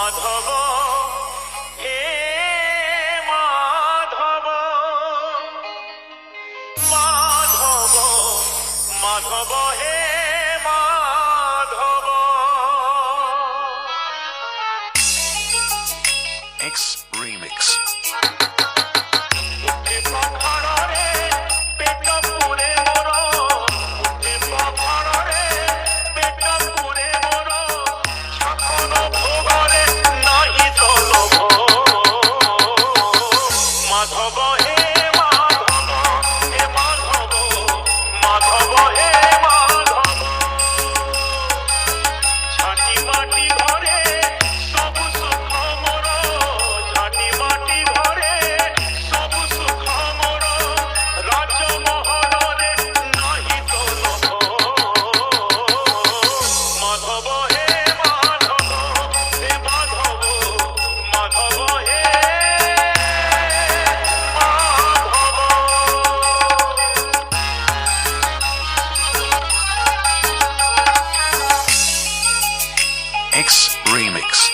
মাধব হে মাধব মাধব মাধব হে Madhav X Remix. X Remix.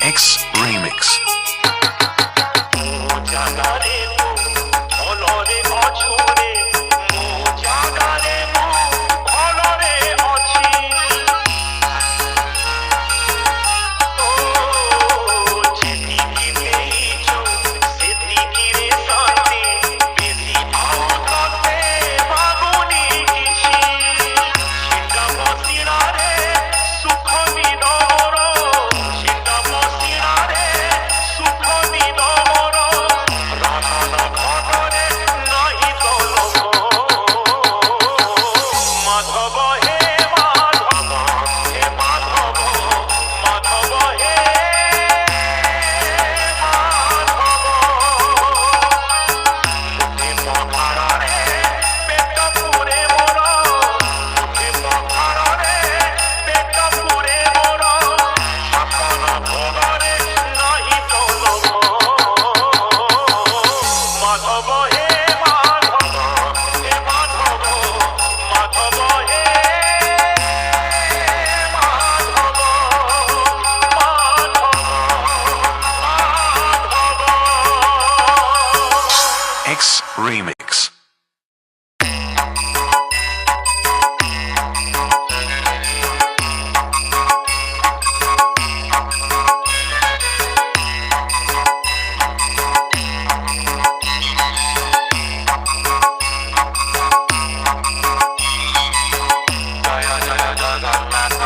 X Remix. X Remix. Jagannath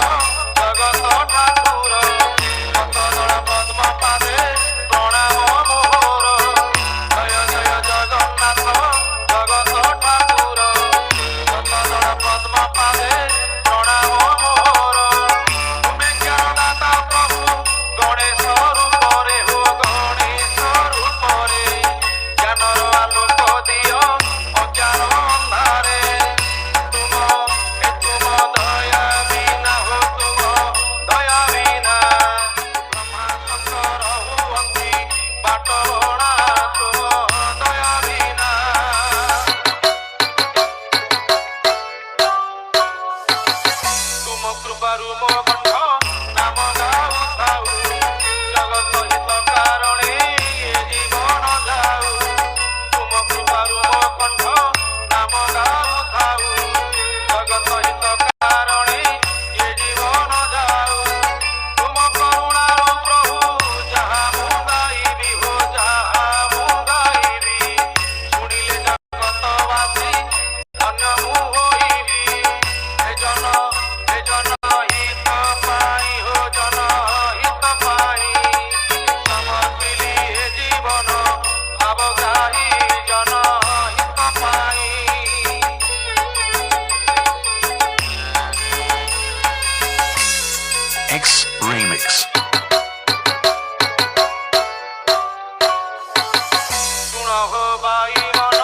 বাই মন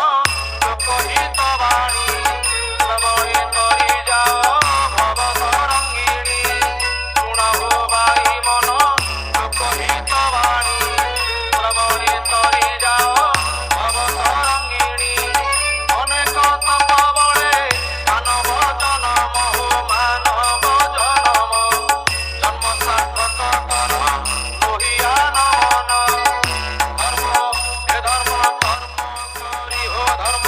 লোকহিত বাণী শ্রবণে তরি যাও ভব তরঙ্গিণী শুনহ বাই মন লোকহিত বাণী শ্রবণে তরি যাও ভব তরঙ্গিণী অনেক তপবলে মানব জনম মানব জনম জন্ম সার্থক কর লোহিয়া নমন ধর্ম হে ধর্ম কর্ম করি হো ধর্ম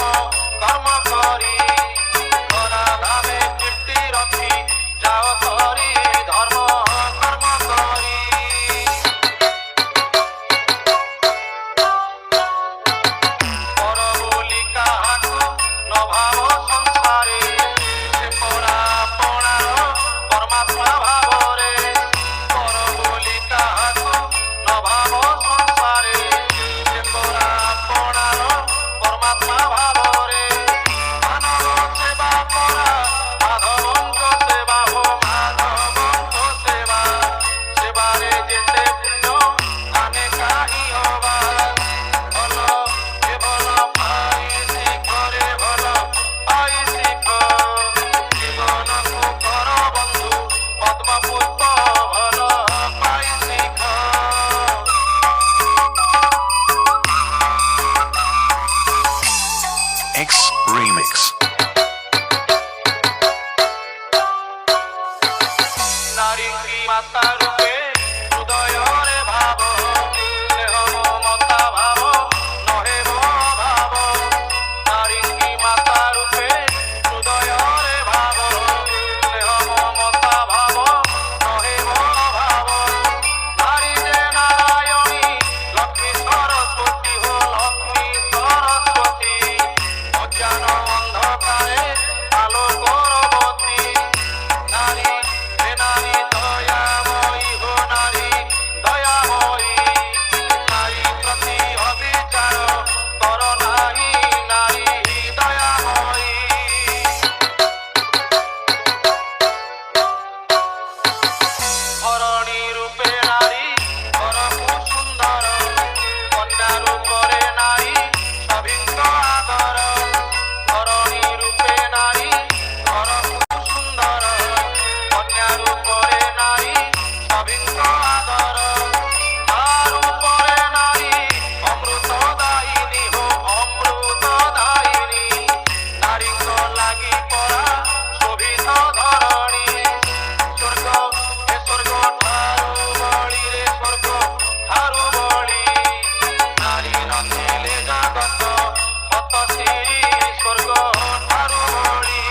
কর্ম করি ধরাধামে কীর্তি রখি যাও সরি ধর্ম কর্ম করি পর বলি কাহাকু ন ভাব সংসারে সে পরা পଣାର পরমাত্মা ভাবরে পর বলি কাহাকু ন ভাব সংসারে সে পরা পଣାର পরমাত্মা ভাবরে মানব সেবা করা মাধবঙ্গ সেবা হো মাধবঙ্গ সেবা সেবারে যেতে পুণ্য আনে কাহি হবা ଭଲ ଏ ଭଲ ପାଇ ଶିଖରେ ଭଲ ପାଇ ଶିଖ ଜୀବନକୁ କର ବନ୍ଧୁ ପଦ୍ମ ପୁଷ୍ପ ଭଲ ପାଇ ଶିଖ X Remix. নারী মাতা রূপে হৃদୟରେ ভাব স্নেহ মমতা ভাব নহে ভাব নারী মাতা রূপে হৃদୟରେ ভাব স্নেহ মমতা ভাব নহে ভাব নারী যে নারায়ণী লক্ষ্মী সরস্বতী হো লক্ষ্মী সরস্বতী অজ্ঞান অন্ধকারে আলো করবতী নারী হে নারী দয়াময়ী হো নারী দয়াময়ী নারী প্রতি অবিচার কর নাহি নারী দয়াময়ী ধরণী রূপে নারী ঘরকু সুন্দর কন্যা রূপরে নারী সভিঙ্ক আদর ধরণী রূপে নারী ঘরকু সুন্দর কন্যা রূপরে নারী সভিঙ্ক আদর তার উপরে নারী অমৃত দায়িনী হো অমৃত দায়িনী নারীঙ্গ লাগি পরা শোভিত ধরণী স্বর্গ হে স্বর্গ ঠারু বলি রে স্বর্গ ঠারু বলি নারী নথিলে জগত হত শ্রী স্বর্গ ঠারু বলি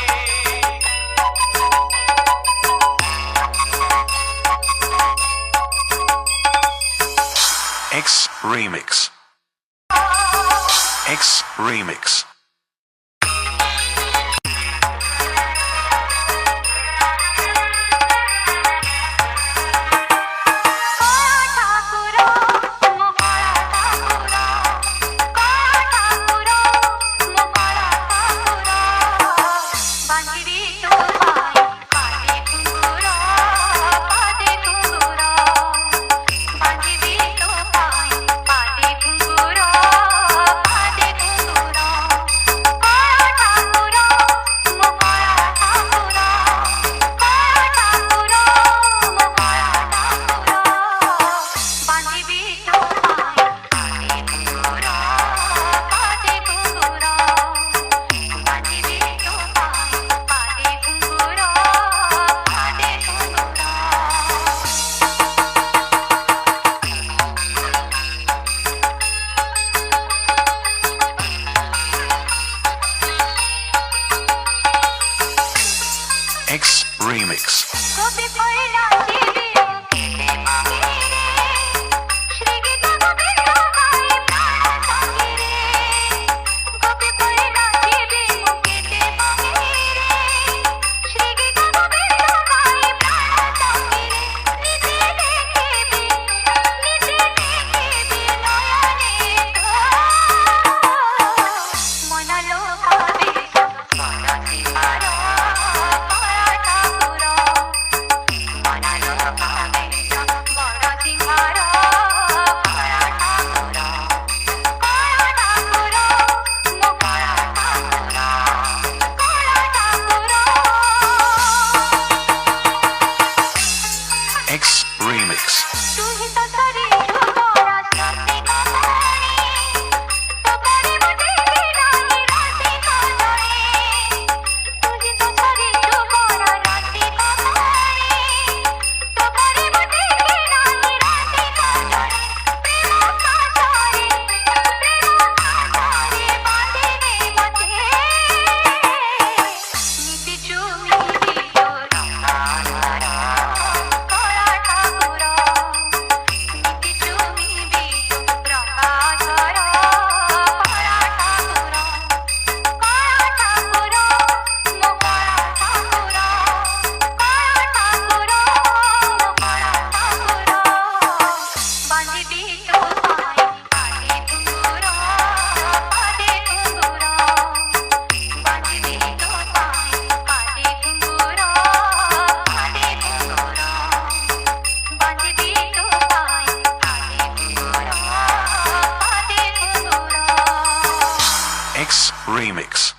X Remix. X Remix. ঠাকুর মহারা ঠাকুর ঠাকুর মহারা ঠাকুর বাঁধিবি তোমায় কাঁধে ঘুঙুর বাঁধিবি তোমায় কাঁধে ঘুঙুর Remix.